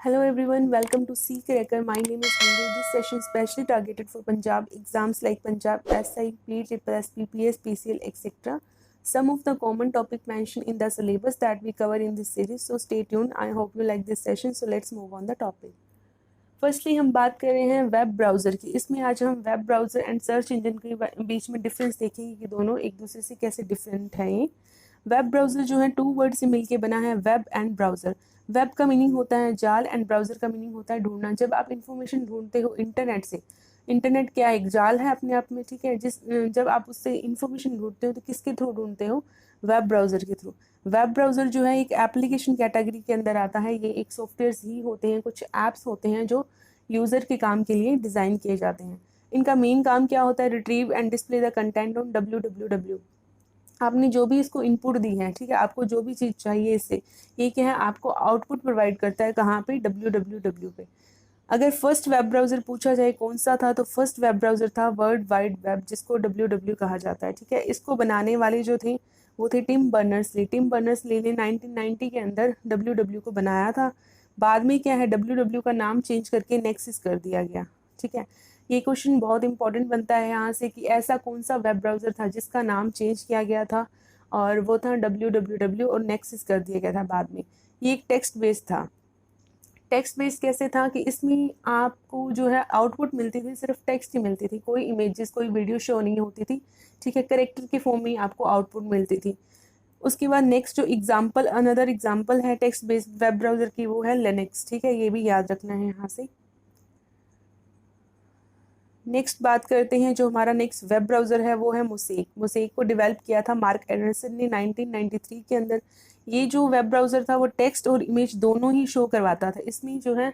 Hello everyone, welcome to C Cracker. My name is Hindu. This session is specially targeted for Punjab exams like Punjab SI, PSS, PPS, PCL, etc. Some of the common topic mentioned in the syllabus that we cover in this series. So stay tuned. I hope you like this session. So let's move on the topic. Firstly हम बात कर रहे हैं web browser की। इसमें आज हम web browser and search engine के बीच में डिफरेंस देखेंगे कि दोनों एक दूसरे से कैसे डिफरेंट हैं। ये वेब ब्राउज़र जो है टू वर्ड से मिलके बना है, वेब एंड ब्राउज़र। वेब का मीनिंग होता है जाल एंड ब्राउज़र का मीनिंग होता है ढूंढना। जब आप इंफॉर्मेशन ढूंढते हो इंटरनेट से, इंटरनेट क्या एक जाल है अपने आप में, ठीक है। जब आप उससे इंफॉर्मेशन ढूंढते हो तो किसके थ्रू ढूंढते हो? वेब ब्राउज़र के थ्रू। वेब ब्राउज़र जो है एक एप्लीकेशन कैटेगरी के अंदर आता है। ये एक सॉफ्टवेयर ही होते हैं, कुछ ऐप्स होते हैं जो यूज़र के काम के लिए डिज़ाइन किए जाते हैं। इनका मेन काम क्या होता है? Retrieve and display the content on www। आपने जो भी इसको इनपुट दी है, ठीक है, आपको जो भी चीज़ चाहिए इससे, ये क्या है, आपको आउटपुट प्रोवाइड करता है कहाँ पे? www पे। अगर फर्स्ट वेब ब्राउज़र पूछा जाए कौन सा था, तो फर्स्ट वेब ब्राउज़र था वर्ल्ड वाइड वेब, जिसको www कहा जाता है, ठीक है। इसको बनाने वाले जो थे वो थे टिम बर्नर्स-ली। टिम बर्नर्स-ली ने 1990 के अंदर www को बनाया था। बाद में क्या है, www का नाम चेंज करके नेक्सिस कर दिया गया, ठीक है। ये क्वेश्चन बहुत इंपॉर्टेंट बनता है यहाँ से कि ऐसा कौन सा वेब ब्राउज़र था जिसका नाम चेंज किया गया था, और वो था www और नेक्सिस कर दिया गया था बाद में। ये एक टेक्स्ट बेस्ड था। टेक्स्ट बेस्ड कैसे था कि इसमें आपको जो है आउटपुट मिलती थी, सिर्फ टेक्स्ट ही मिलती थी, कोई इमेजेस कोई वीडियो शो नहीं होती थी, ठीक है। करेक्टर के फॉर्म में ही आपको आउटपुट मिलती थी। उसके बाद नेक्स्ट जो एग्जांपल, अनदर एग्जांपल है टेक्स्ट बेस्ड वेब ब्राउज़र की, वो है लिनक्स, ठीक है। ये भी याद रखना है यहाँ से। नेक्स्ट बात करते हैं, जो हमारा नेक्स्ट वेब ब्राउज़र है वो है मोसेक। मोसेक को डेवलप किया था मार्क एंडरसन ने 1993 के अंदर। ये जो वेब ब्राउज़र था वो टेक्स्ट और इमेज दोनों ही शो करवाता था। इसमें जो है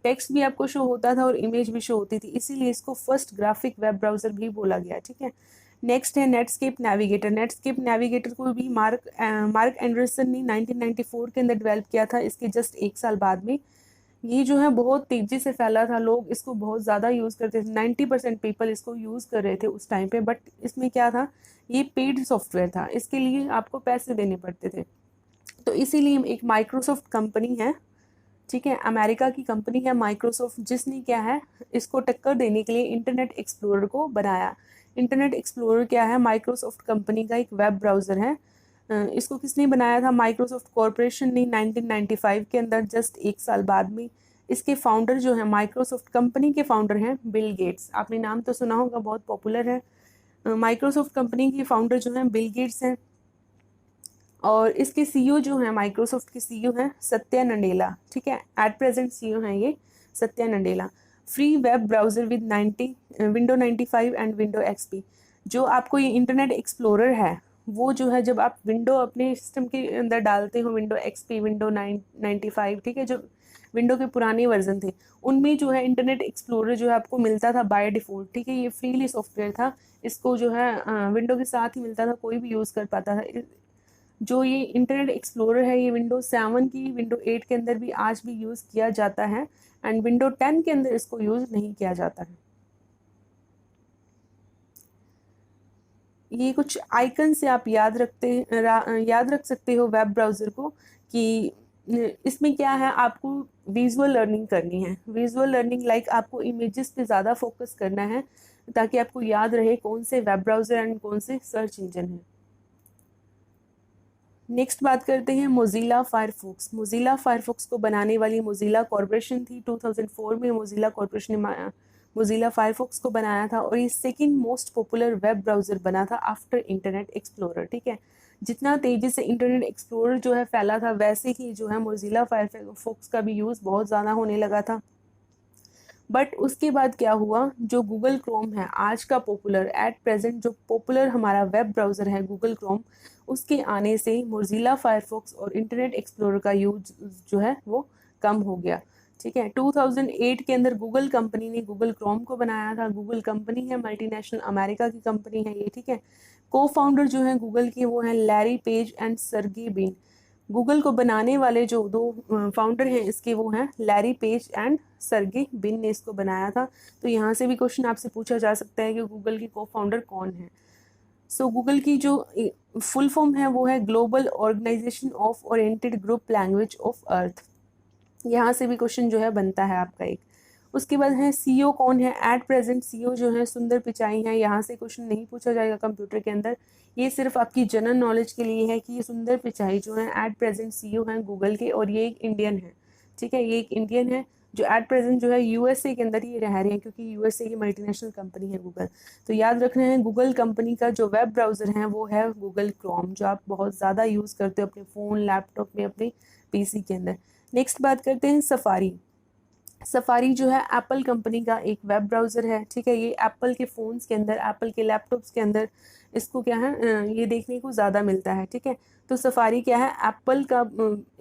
टेक्स्ट भी आपको शो होता था और इमेज भी शो होती थी, इसीलिए इसको फर्स्ट ग्राफिक वेब ब्राउज़र भी बोला गया, ठीक है। नेक्स्ट है नेटस्केप नेविगेटर। नेटस्केप नेविगेटर को भी मार्क एंडरसन ने 1994 के अंदर डेवलप किया था, इसके जस्ट एक साल बाद में। ये जो है बहुत तेज़ी से फैला था, लोग इसको बहुत ज़्यादा यूज़ करते थे, 90% पीपल इसको यूज़ कर रहे थे उस टाइम पे। बट इसमें क्या था, ये पेड सॉफ्टवेयर था, इसके लिए आपको पैसे देने पड़ते थे। तो इसीलिए एक माइक्रोसॉफ्ट कंपनी है, ठीक है, अमेरिका की कंपनी है माइक्रोसॉफ्ट, जिसने क्या है इसको टक्कर देने के लिए इंटरनेट एक्सप्लोरर को बनाया। इंटरनेट एक्सप्लोरर क्या है? माइक्रोसॉफ्ट कंपनी का एक वेब ब्राउज़र है। इसको किसने बनाया था? माइक्रोसॉफ्ट कॉरपोरेशन ने 1995 के अंदर, जस्ट एक साल बाद में। इसके फाउंडर जो है, माइक्रोसॉफ्ट कंपनी के फाउंडर हैं बिल गेट्स। आपने नाम तो सुना होगा, बहुत पॉपुलर है। माइक्रोसॉफ्ट कंपनी के फाउंडर जो हैं बिल गेट्स हैं, और इसके सीईओ जो हैं, माइक्रोसॉफ्ट के सीईओ हैं सत्या नडेला, ठीक है। एट प्रेजेंट सीईओ हैं ये Satya Nadella. Free web browser with window 95 and window XP. जो आपको ये इंटरनेट एक्सप्लोरर है, वो जो है जब आप विंडो अपने सिस्टम के अंदर डालते हो, विंडो एक्सपी, विंडो 95, ठीक है, जो विंडो के पुराने वर्जन थे, उनमें जो है इंटरनेट एक्सप्लोरर जो है आपको मिलता था बाय डिफ़ॉल्ट, ठीक है। ये फ्रीली सॉफ्टवेयर था, इसको जो है विंडो के साथ ही मिलता था, कोई भी यूज़ कर पाता था। जो ये इंटरनेट एक्सप्लोरर है, ये विंडो 7 की, विंडो 8 के अंदर भी आज भी यूज़ किया जाता है, एंड विंडो 10 के अंदर इसको यूज़ नहीं किया जाता है। ये कुछ आइकन से आप याद रख सकते हो वेब ब्राउज़र को, कि इसमें क्या है, आपको विजुअल लर्निंग करनी है। विजुअल लर्निंग लाइक आपको इमेजेस पे ज़्यादा फोकस करना है, ताकि आपको याद रहे कौन से वेब ब्राउज़र एंड कौन से सर्च इंजन है। नेक्स्ट बात करते हैं मोज़िला फायरफॉक्स। मोज़िला फायरफॉक्स को बनाने वाली मोज़िला कॉरपोरेशन थी। 2004 में मोज़िला कॉरपोरेशन ने मोज़िला फायरफॉक्स को बनाया था, और ये second most popular web browser बना था आफ्टर इंटरनेट एक्सप्लोरर, ठीक है। जितना तेज़ी से इंटरनेट एक्सप्लोरर जो है फैला था, वैसे ही जो है मोज़िला फायरफॉक्स का भी यूज़ बहुत ज़्यादा होने लगा था। बट उसके बाद क्या हुआ, जो गूगल क्रोम है आज का पॉपुलर, एट प्रेजेंट जो पॉपुलर हमारा वेब ब्राउज़र है गूगल क्रोम, उसके आने से मोज़िला फायरफॉक्स और इंटरनेट एक्सप्लोरर का यूज जो है वो कम हो गया, ठीक है। 2008 के अंदर गूगल कंपनी ने गूगल क्रोम को बनाया था। गूगल कंपनी है, मल्टीनेशनल अमेरिका की कंपनी है ये, ठीक है। को फाउंडर जो है गूगल के, वो हैं Larry Page and Sergey Brin. Google को बनाने वाले जो दो फाउंडर हैं इसके, वो हैं लैरी पेज एंड सर्गे बिन ने इसको बनाया था। तो यहाँ से भी क्वेश्चन आपसे पूछा जा सकता है कि गूगल की को फाउंडर कौन है। सो गूगल की जो फुल फॉर्म है वो है global organization of oriented group language of earth. यहाँ से भी क्वेश्चन जो है बनता है आपका एक। उसके बाद है सीईओ कौन है। एट प्रेजेंट सीईओ जो है सुंदर पिचाई है। यहाँ से क्वेश्चन नहीं पूछा जाएगा कंप्यूटर के अंदर, ये सिर्फ आपकी जनरल नॉलेज के लिए है कि ये सुंदर पिचाई जो है एट प्रेजेंट सीईओ हैं गूगल के, और ये एक इंडियन है। ठीक है, ये एक इंडियन है जो एट प्रेजेंट जो है यूएसए के अंदर ही रह रहे हैं, क्योंकि यूएसए की मल्टीनेशनल कंपनी है गूगल। तो याद रखना है गूगल कंपनी का जो वेब ब्राउज़र है वो है गूगल क्रोम, जो आप बहुत ज़्यादा यूज़ करते हो अपने फ़ोन, लैपटॉप में, अपने पीसी के अंदर। नेक्स्ट बात करते हैं सफारी। सफारी जो है एप्पल कंपनी का एक वेब ब्राउज़र है। ठीक है, ये एप्पल के फ़ोन्स के अंदर, एप्पल के लैपटॉप्स के अंदर इसको क्या है ये देखने को ज़्यादा मिलता है। ठीक है, तो सफारी क्या है, एप्पल का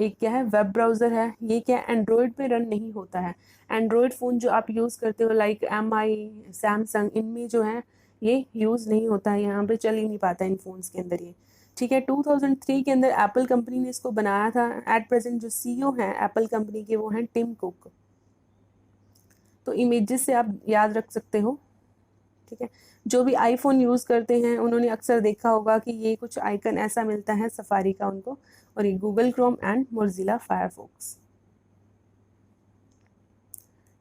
एक क्या है वेब ब्राउज़र है। ये क्या एंड्रॉयड पे रन नहीं होता है। एंड्रॉयड फ़ोन जो आप यूज़ करते हो लाइक MI, सैमसंग, इनमें जो है ये यूज़ नहीं होता है, यहाँ पे चल ही नहीं पाता इन फ़ोन्स के अंदर ये। ठीक है, 2003 के अंदर एप्पल कंपनी ने इसको बनाया था। एट प्रेजेंट जो सीईओ हैं एप्पल कंपनी के वो हैं टिम कुक। तो इमेजेस से आप याद रख सकते हो। ठीक है, जो भी आईफोन यूज़ करते हैं उन्होंने अक्सर देखा होगा कि ये कुछ आइकन ऐसा मिलता है सफारी का उनको, और ये Google Chrome and Mozilla Firefox.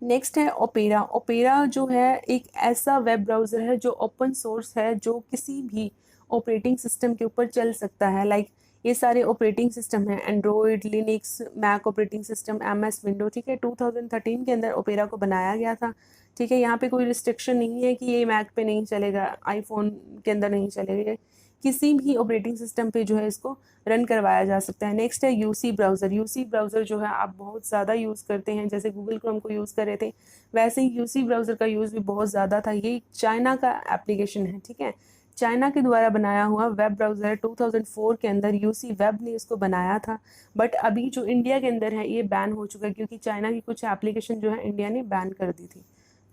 Next है ओपेरा। ओपेरा जो है एक ऐसा वेब ब्राउज़र है जो ओपन सोर्स है, जो किसी भी ऑपरेटिंग सिस्टम के ऊपर चल सकता है। लाइक ये सारे ऑपरेटिंग सिस्टम हैं Android, Linux, Mac operating system, MS window. ठीक है, 2013 के अंदर ओपेरा को बनाया गया था। ठीक है, यहाँ पे कोई रिस्ट्रिक्शन नहीं है कि ये मैक पे नहीं चलेगा, आईफोन के अंदर नहीं चलेगा, ये किसी भी ऑपरेटिंग सिस्टम पे जो है इसको रन करवाया जा सकता है। नेक्स्ट है यूसी ब्राउज़र। यूसी ब्राउज़र जो है आप बहुत ज़्यादा यूज़ करते हैं, जैसे गूगल क्रोम को यूज़ कर रहे थे वैसे ही यूसी ब्राउज़र का यूज़ भी बहुत ज़्यादा था। ये चाइना का एप्लीकेशन है। ठीक है, चाइना के द्वारा बनाया हुआ वेब ब्राउज़र है। 2004 के अंदर यूसी वेब ने इसको बनाया था, बट अभी जो इंडिया के अंदर है ये बैन हो चुका है, क्योंकि चाइना की कुछ एप्लीकेशन जो है इंडिया ने बैन कर दी थी।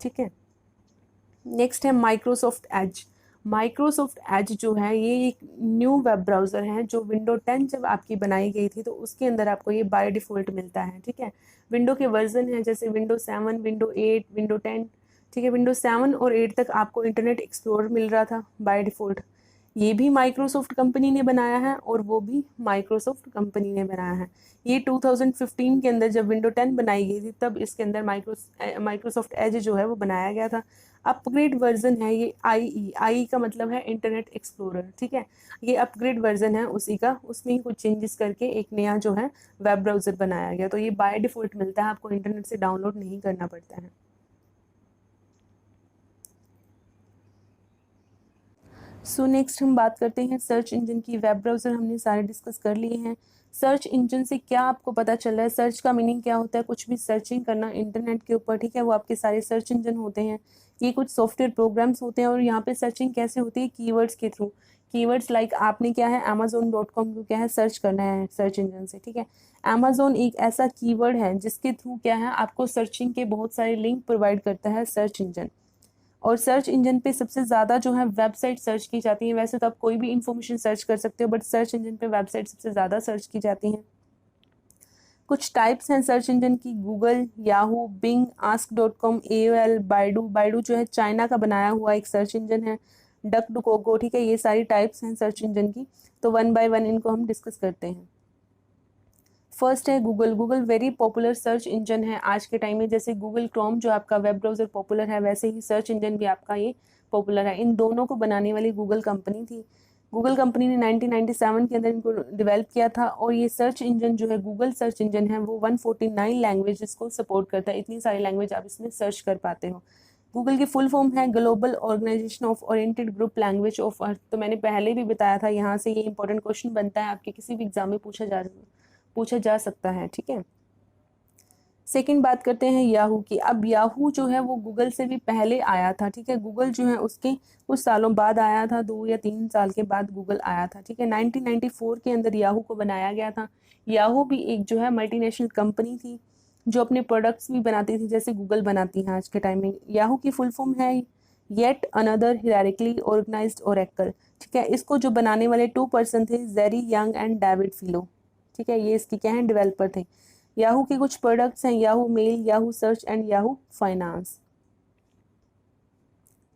ठीक है, नेक्स्ट है माइक्रोसॉफ्ट एज। माइक्रोसॉफ्ट एज जो है ये एक न्यू वेब ब्राउज़र है जो विंडो 10 जब आपकी बनाई गई थी तो उसके अंदर आपको ये बाय डिफ़ॉल्ट मिलता है। ठीक है, विंडो के वर्जन है जैसे विंडो 7, विंडो 8, विंडो 10। ठीक है, विंडो 7 और 8 तक आपको इंटरनेट एक्सप्लोरर मिल रहा था बाय डिफ़ॉल्ट। ये भी माइक्रोसॉफ्ट कंपनी ने बनाया है और वो भी माइक्रोसॉफ्ट कंपनी ने बनाया है। ये 2015 के अंदर जब विंडो 10 बनाई गई थी तब इसके अंदर माइक्रोसॉफ्ट एज जो है वो बनाया गया था। अपग्रेड वर्जन है ये आई का मतलब है इंटरनेट एक्सप्लोरर। ठीक है, ये अपग्रेड वर्जन है उसी का, उसमें ही कुछ चेंजेस करके एक नया जो है वेब ब्राउज़र बनाया गया। तो ये बाय डिफ़ॉल्ट मिलता है, आपको इंटरनेट से डाउनलोड नहीं करना पड़ता है। सो नेक्स्ट हम बात करते हैं सर्च इंजन की। वेब ब्राउज़र हमने सारे डिस्कस कर लिए हैं। सर्च इंजन से क्या आपको पता चल रहा है, सर्च का मीनिंग क्या होता है, कुछ भी सर्चिंग करना इंटरनेट के ऊपर। ठीक है, वो आपके सारे सर्च इंजन होते हैं। ये कुछ सॉफ्टवेयर प्रोग्राम्स होते हैं, और यहाँ पे सर्चिंग कैसे होती है, कीवर्ड्स के थ्रू। कीवर्ड्स लाइक आपने क्या है amazon.com को क्या है सर्च करना है सर्च इंजन से। ठीक है, अमेजोन एक ऐसा कीवर्ड है जिसके थ्रू क्या है आपको सर्चिंग के बहुत सारे लिंक प्रोवाइड करता है सर्च इंजन। और सर्च इंजन पे सबसे ज़्यादा जो है वेबसाइट सर्च की जाती है। वैसे तो आप कोई भी इंफॉर्मेशन सर्च कर सकते हो, बट सर्च इंजन पे वेबसाइट सबसे ज़्यादा सर्च की जाती हैं। कुछ टाइप्स हैं सर्च इंजन की, Google, Yahoo, Bing, ask.com, AOL, Baidu. Baidu जो है चाइना का बनाया हुआ एक सर्च इंजन है। DuckDuckGo. ठीक है, ये सारी टाइप्स हैं सर्च इंजन की, तो वन बाय वन इनको हम डिस्कस करते हैं। फर्स्ट है Google. Google very popular search engine है आज के टाइम में। जैसे गूगल क्रोम जो आपका वेब ब्राउज़र पॉपुलर है, वैसे ही सर्च इंजन भी आपका ये पॉपुलर है। इन दोनों को बनाने वाली गूगल कंपनी थी। गूगल कंपनी ने 1997 के अंदर इनको डेवलप किया था, और ये सर्च इंजन जो है गूगल सर्च इंजन है वो 149 लैंग्वेजेस को सपोर्ट करता है। इतनी सारी लैंग्वेज आप इसमें सर्च कर पाते हो। गूगल की फुल फॉर्म है global organization of oriented group language of earth. तो मैंने पहले भी बताया था, यहाँ से ये इंपॉर्टेंट क्वेश्चन बनता है, आपके किसी भी एग्जाम में पूछा जा सकता है। ठीक है, सेकंड बात करते हैं याहू की। अब याहू जो है वो गूगल से भी पहले आया था। ठीक है, गूगल जो है उसके कुछ सालों बाद आया था, 2 या 3 साल के बाद गूगल आया था। ठीक है, 1994 के अंदर याहू को बनाया गया था। याहू भी एक जो है मल्टीनेशनल कंपनी थी जो अपने प्रोडक्ट्स भी बनाती थी जैसे गूगल बनाती है आज के टाइम में। याहू की फुल फॉर्म है येट अनदर हियरार्किकली ऑर्गेनाइज्ड ओरेकल। ठीक है, इसको जो बनाने वाले 2 पर्सन थे, जेरी यंग एंड डेविड फिलो। ठीक है, ये इसके क्या हैं डेवलपर थे। याहू के कुछ प्रोडक्ट्स हैं Yahoo mail, Yahoo search and Yahoo finance.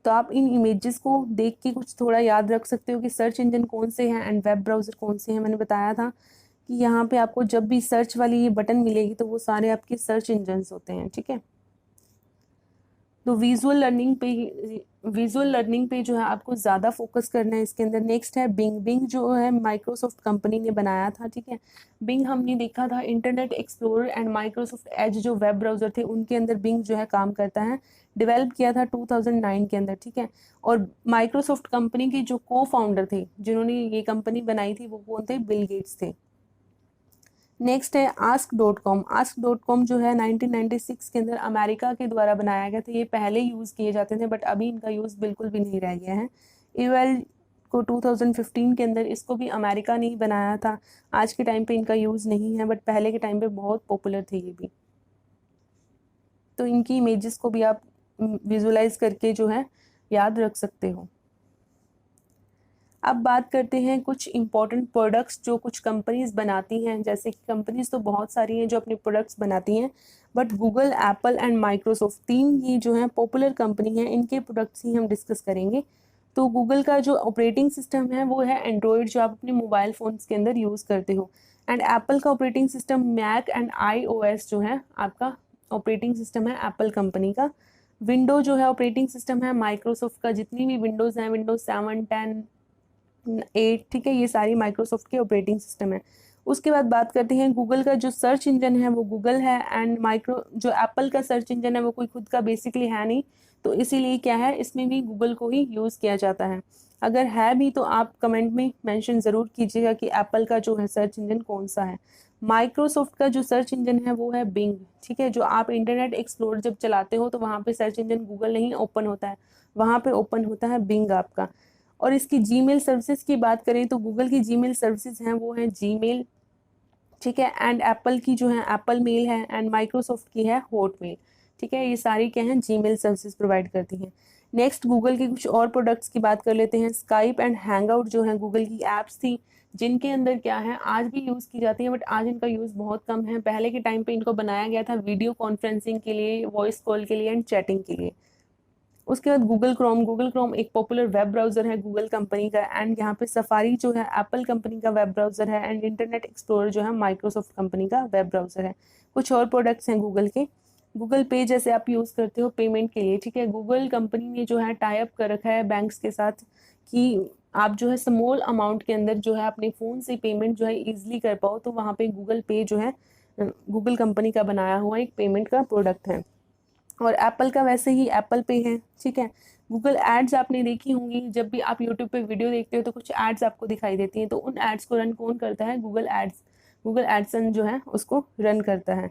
तो आप इन इमेजेस को देख के कुछ थोड़ा याद रख सकते हो कि सर्च इंजन कौन से हैं एंड वेब ब्राउज़र कौन से हैं। मैंने बताया था कि यहाँ पे आपको जब भी सर्च वाली ये बटन मिलेगी तो वो सारे आपके सर्च इंजन्स होते हैं, ठीक है। तो विजुअल लर्निंग पे जो है आपको ज़्यादा फोकस करना है इसके अंदर। नेक्स्ट है बिंग। बिंग जो है माइक्रोसॉफ्ट कंपनी ने बनाया था, ठीक है। बिंग हमने देखा था internet explorer and Microsoft Edge जो वेब ब्राउज़र थे उनके अंदर बिंग जो है काम करता है। डेवलप किया था 2009 के अंदर, ठीक है। और माइक्रोसॉफ्ट कंपनी के जो को फाउंडर थे जिन्होंने ये कंपनी बनाई थी वो कौन थे? बिल गेट्स थे। नेक्स्ट है ask dot com. Ask dot com जो है 1996 के अंदर अमेरिका के द्वारा बनाया गया था। ये पहले यूज़ किए जाते थे बट अभी इनका यूज़ बिल्कुल भी नहीं रह गया है। ईवेल को 2015 के अंदर इसको भी अमेरिका ने ही बनाया था। आज के टाइम पे इनका यूज़ नहीं है बट पहले के टाइम पे बहुत पॉपुलर थे ये भी। तो इनकी इमेजेस को भी आप विजुलाइज करके जो है याद रख सकते हो। अब बात करते हैं कुछ इंपॉर्टेंट प्रोडक्ट्स जो कुछ कंपनीज बनाती हैं। जैसे कि कंपनीज तो बहुत सारी हैं जो अपने प्रोडक्ट्स बनाती हैं but Google, Apple and Microsoft, तीन ये जो हैं पॉपुलर कंपनी हैं, इनके प्रोडक्ट्स ही हम डिस्कस करेंगे। तो गूगल का जो ऑपरेटिंग सिस्टम है वो है एंड्रॉयड, जो आप अपने मोबाइल फ़ोन्स के अंदर यूज़ करते हो। एंड एप्पल का operating system Mac and iOS जो है आपका ऑपरेटिंग सिस्टम है एप्पल कंपनी का। विंडो जो है ऑपरेटिंग सिस्टम है माइक्रोसॉफ्ट का। जितनी भी विंडोज़ हैं, विंडोज 7, 10, 8, ठीक है, ये सारी माइक्रोसॉफ्ट के ऑपरेटिंग सिस्टम है। उसके बाद बात करते हैं गूगल का जो सर्च इंजन है वो गूगल है। एंड जो एप्पल का सर्च इंजन है वो कोई खुद का बेसिकली है नहीं, तो इसीलिए क्या है, इसमें भी गूगल को ही यूज़ किया जाता है। अगर है भी तो आप कमेंट में मेंशन ज़रूर कीजिएगा कि एप्पल का जो है सर्च इंजन कौन सा है। माइक्रोसॉफ्ट का जो सर्च इंजन है वो है बिंग, ठीक है। जो आप इंटरनेट एक्सप्लोर जब चलाते हो तो वहाँ पे सर्च इंजन गूगल नहीं ओपन होता है, वहाँ पे ओपन होता है बिंग आपका। और इसकी जीमेल सर्विसेज की बात करें तो गूगल की जीमेल सर्विसेज हैं वो हैं जीमेल, ठीक है। एंड एप्पल की जो है एप्पल मेल है। एंड माइक्रोसॉफ्ट की है हॉटमेल, ठीक है। ये सारी क्या हैं, जीमेल सर्विसेज प्रोवाइड करती हैं। नेक्स्ट गूगल के कुछ और प्रोडक्ट्स की बात कर लेते हैं। स्काइप एंड हैंगआउट जो है गूगल की एप्स थी जिनके अंदर क्या है आज भी यूज़ की जाती है बट आज इनका यूज़ बहुत कम है। पहले के टाइम पे इनको बनाया गया था वीडियो कॉन्फ्रेंसिंग के लिए, वॉइस कॉल के लिए एंड चैटिंग के लिए। उसके बाद गूगल क्रोम। गूगल क्रोम एक पॉपुलर वेब ब्राउज़र है गूगल कंपनी का। एंड यहाँ पे सफारी जो है एप्पल कंपनी का वेब ब्राउज़र है। एंड इंटरनेट एक्सप्लोरर जो है माइक्रोसॉफ्ट कंपनी का वेब ब्राउज़र है। कुछ और प्रोडक्ट्स हैं गूगल के। गूगल पे जैसे आप यूज़ करते हो पेमेंट के लिए, ठीक है। गूगल कंपनी ने जो है टाई अप कर रखा है बैंक्स के साथ कि आप जो है स्मॉल अमाउंट के अंदर जो है अपने फ़ोन से पेमेंट जो है ईजिली कर पाओ, तो वहाँ पे गूगल पे जो है गूगल कंपनी का बनाया हुआ एक पेमेंट का प्रोडक्ट है। और एप्पल का वैसे ही एप्पल पे है, ठीक है। गूगल एड्स आपने देखी होंगी, जब भी आप यूट्यूब पे वीडियो देखते हो तो कुछ एड्स आपको दिखाई देती हैं, तो उन एड्स को रन कौन करता है? Google ads. गूगल एडसन जो है उसको रन करता है।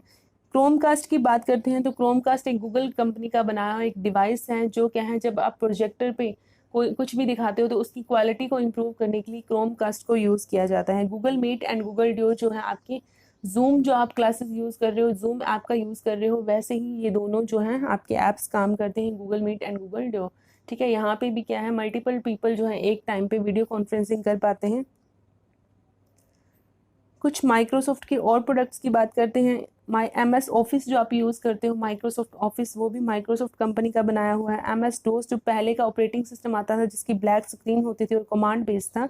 क्रोमकास्ट की बात करते हैं तो क्रोमकास्ट एक गूगल कंपनी का बनाया हुआ एक डिवाइस है जो क्या है, जब आप प्रोजेक्टर पे कोई कुछ भी दिखाते हो तो उसकी क्वालिटी को इम्प्रूव करने के लिए क्रोमकास्ट को यूज़ किया जाता है। Google Meet and Google Duo जो है आपकी जूम, जो आप क्लासेस यूज़ कर रहे हो, जूम ऐप का यूज़ कर रहे हो, वैसे ही ये दोनों जो हैं आपके ऐप्स काम करते हैं, Google Meet and Google Duo, ठीक है। यहाँ पे भी क्या है, मल्टीपल पीपल जो है एक टाइम पे वीडियो कॉन्फ्रेंसिंग कर पाते हैं। कुछ माइक्रोसॉफ्ट के और प्रोडक्ट्स की बात करते हैं। MS ऑफिस जो आप यूज़ करते हो, माइक्रोसॉफ्ट ऑफिस, वो भी माइक्रोसॉफ्ट कंपनी का बनाया हुआ है। MS DOS जो पहले का ऑपरेटिंग सिस्टम आता था जिसकी ब्लैक स्क्रीन होती थी और कमांड बेस्ड था,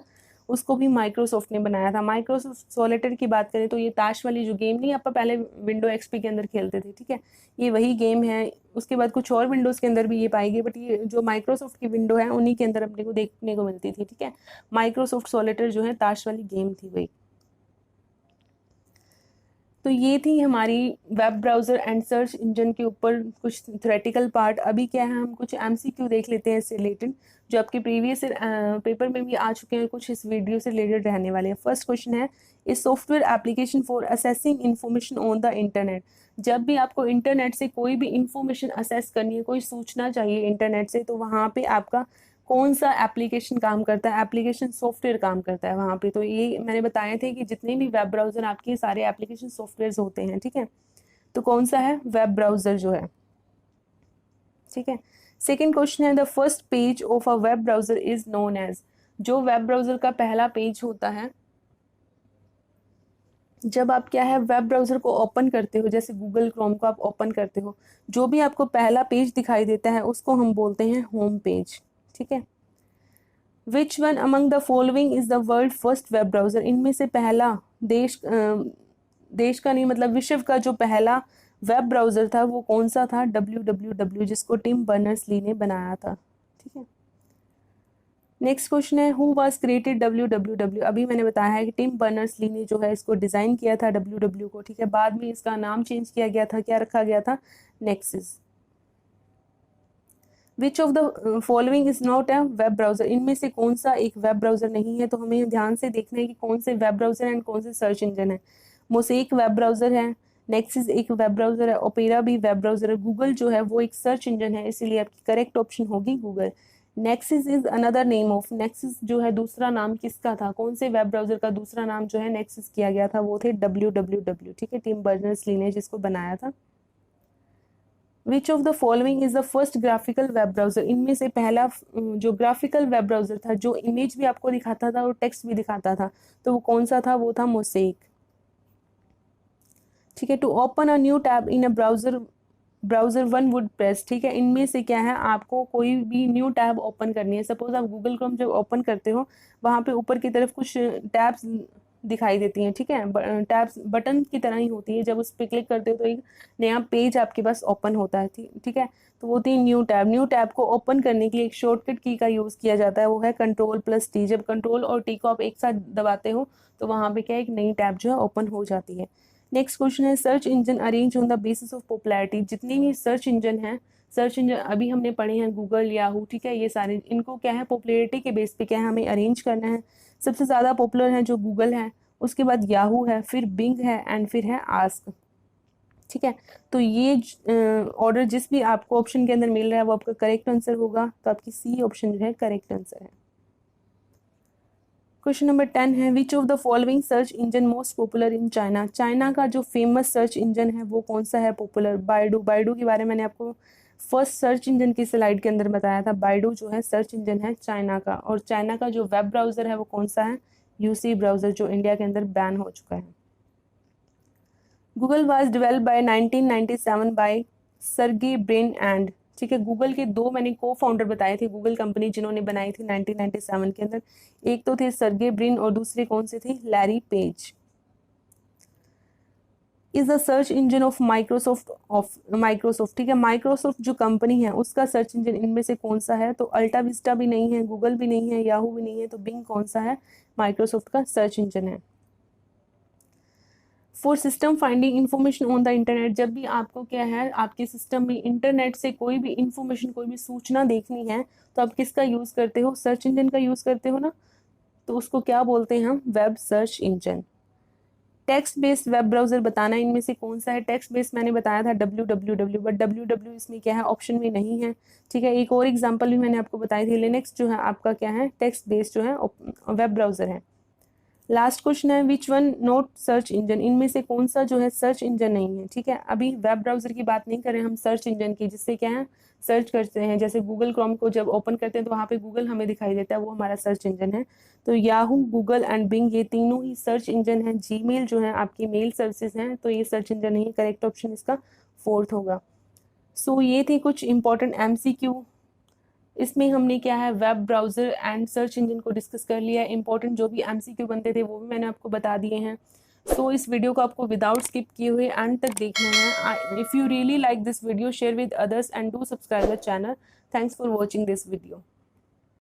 उसको भी माइक्रोसॉफ्ट ने बनाया था। माइक्रोसॉफ्ट सॉलिटेयर की बात करें तो ये ताश वाली जो गेम नहीं आप पहले विंडो XP के अंदर खेलते थे, ठीक है, ये वही गेम है। उसके बाद कुछ और विंडोज़ के अंदर भी ये पाएगी बट ये जो माइक्रोसॉफ्ट की विंडो है उन्हीं के अंदर अपने को देखने को मिलती थी, ठीक है। माइक्रोसॉफ्ट सॉलिटेयर जो है ताश वाली गेम थी वही। तो ये थी हमारी web browser and search engine के ऊपर कुछ थ्योरेटिकल पार्ट। अभी क्या है, हम कुछ MCQ देख लेते हैं इससे रिलेटेड, जो आपके प्रीवियस पेपर में भी आ चुके हैं, कुछ इस वीडियो से रिलेटेड रहने वाले हैं। फर्स्ट क्वेश्चन है, इस software application for assessing information on the internet. जब भी आपको इंटरनेट से कोई भी इंफॉर्मेशन असेस करनी है, कोई सूचना चाहिए इंटरनेट से, तो वहाँ पे आपका कौन सा एप्लीकेशन काम करता है? एप्लीकेशन सॉफ्टवेयर काम करता है वहाँ पे। तो ये मैंने बताए थे कि जितने भी वेब ब्राउज़र आपके सारे एप्लीकेशन सॉफ्टवेयर होते हैं, ठीक है। तो कौन सा है? वेब ब्राउज़र जो है, ठीक है। सेकेंड क्वेश्चन है, the first page of a web browser is known as. जो वेब ब्राउज़र का पहला पेज होता है, जब आप क्या है वेब ब्राउज़र को ओपन करते हो, जैसे गूगल क्रोम को आप ओपन करते हो, जो भी आपको पहला पेज दिखाई देता है उसको हम बोलते हैं होम पेज, ठीक है। Which one among the following is the world first web browser. इनमें से पहला देश का नहीं मतलब विश्व का जो पहला वेब ब्राउज़र था वो कौन सा था? www, जिसको टिम बर्नर्स-ली ने बनाया था। ठीक है। नेक्स्ट क्वेश्चन है हु वाज क्रिएटेड www। अभी मैंने बताया है कि टिम बर्नर्स-ली ने जो है इसको डिज़ाइन किया था www को। ठीक है। बाद में इसका नाम चेंज किया गया था, क्या रखा गया था? Nexus. Which of the following is not a web browser. इनमें से कौन सा एक वेब ब्राउज़र नहीं है? तो हमें ध्यान से देखना है कि कौन से वेब ब्राउज़र एंड कौन से सर्च इंजन है। मोसेक वेब ब्राउज़र है, नेक्सस एक वेब ब्राउज़र है, ओपेरा भी वेब ब्राउज़र है, गूगल जो है वो एक सर्च इंजन है, इसीलिए आपकी करेक्ट ऑप्शन होगी Google. Nexus is another name of. Nexus जो है दूसरा नाम किसका था? कौन से वेब ब्राउज़र का दूसरा नाम जो है नेक्सस किया गया था? वो थे www। ठीक है। टिम बर्नर्स-ली ने जिसको बनाया था। Which of the following is the first graphical web browser. इनमें से पहला जो ग्राफिकल वेब ब्राउज़र था, जो इमेज भी आपको दिखाता था और टेक्स्ट भी दिखाता था, तो वो कौन सा था? वो था मोसेक। ठीक है। To open a new tab in a browser one would press. ठीक है। इनमें से क्या है, आपको कोई भी न्यू टैब ओपन करनी है, सपोज आप गूगल क्रोम जब ओपन करते हो वहाँ पे ऊपर की तरफ कुछ टैब्स दिखाई देती हैं। ठीक है। टैब्स बटन की तरह ही होती है, जब उस पर क्लिक करते हो तो एक नया पेज आपके पास ओपन होता है। ठीक है। तो वो थी न्यू टैब। न्यू टैब को ओपन करने के लिए एक शॉर्टकट की का यूज़ किया जाता है, वो है Ctrl+T। जब कंट्रोल और टी को आप एक साथ दबाते हो तो वहाँ पे क्या है, एक नई टैब जो है ओपन हो जाती है। नेक्स्ट क्वेश्चन है search engine arrange on the basis of popularity. जितने भी सर्च इंजन हैं, सर्च इंजन अभी हमने पढ़े हैं गूगल, याहू, ठीक है, ये सारे इनको क्या है पॉपुलैरिटी के बेस पे क्या है हमें अरेंज करना है। सबसे ज़्यादा पॉपुलर है जो गूगल है, उसके बाद याहू है, फिर बिंग है एंड फिर है आस्क। ठीक है। तो ये ऑर्डर जिस भी आपको ऑप्शन के अंदर मिल रहा है वो आपका करेक्ट आंसर होगा, तो आपकी सी ऑप्शन जो है करेक्ट आंसर है। क्वेश्चन नंबर 10 है which of the following search engine most popular in China. China का जो फेमस सर्च इंजन है वो कौन सा है पॉपुलर? बाइडू। बाइडू के बारे में मैंने आपको फर्स्ट सर्च इंजन की स्लाइड के अंदर बताया था। बाइडू जो है सर्च इंजन है चाइना का। और चाइना का जो वेब ब्राउज़र है वो कौन सा है? यूसी ब्राउज़र, जो इंडिया के अंदर बैन हो चुका है। Google was developed by 1997 by Sergey Brin and. ठीक है। गूगल के दो मैंने को फाउंडर बताए थे, गूगल कंपनी जिन्होंने बनाई थी 1997 के अंदर। एक तो थे सर्गे ब्रिन और दूसरे कौन से थे? Larry page. Is the search engine of Microsoft. ठीक है। माइक्रोसॉफ्ट जो कंपनी है उसका सर्च इंजन इनमें से कौन सा है? तो अल्टा विस्टा भी नहीं है, गूगल भी नहीं है, याहू भी नहीं है, तो बिंग कौन सा है? माइक्रोसॉफ्ट का सर्च इंजन है। For system finding information on the internet. जब भी आपको क्या है आपके सिस्टम में इंटरनेट से कोई भी इंफॉर्मेशन, कोई भी सूचना देखनी है, तो आप किसका यूज़ करते हो? सर्च इंजन का यूज़ करते हो ना, तो उसको क्या बोलते हैं हम? Web search engine. Text based web browser बताना इनमें से कौन सा है? टेक्स्ट बेस्ड मैंने बताया था www, बट www इसमें क्या है ऑप्शन में नहीं है। ठीक है। एक और एग्जांपल भी मैंने आपको बताई थी, लिनक्स जो है आपका क्या है टेक्स्ट बेस्ड जो है वेब ब्राउज़र है। लास्ट क्वेश्चन है which one not search engine. इनमें से कौन सा जो है सर्च इंजन नहीं है? ठीक है। अभी वेब ब्राउज़र की बात नहीं कर रहे हैं हम, सर्च इंजन की, जिससे क्या है सर्च करते हैं। जैसे गूगल क्रोम को जब ओपन करते हैं तो वहाँ पे गूगल हमें दिखाई देता है, वो हमारा सर्च इंजन है। तो याहू, गूगल एंड बिंग ये तीनों ही सर्च इंजन है। जीमेल जो है आपकी मेल सर्विसेज हैं, तो ये सर्च इंजन नहीं है। करेक्ट ऑप्शन इसका 4th होगा। सो ये थी कुछ इंपॉर्टेंट MCQ। इसमें हमने क्या है web browser and search engine को डिस्कस कर लिया है। इंपॉर्टेंट जो भी MCQ बनते थे वो भी मैंने आपको बता दिए हैं। सो इस वीडियो को आपको विदाउट स्किप किए हुए एंड तक देखना है। If you really like this video share with others and do subscribe the channel. Thanks for watching this video.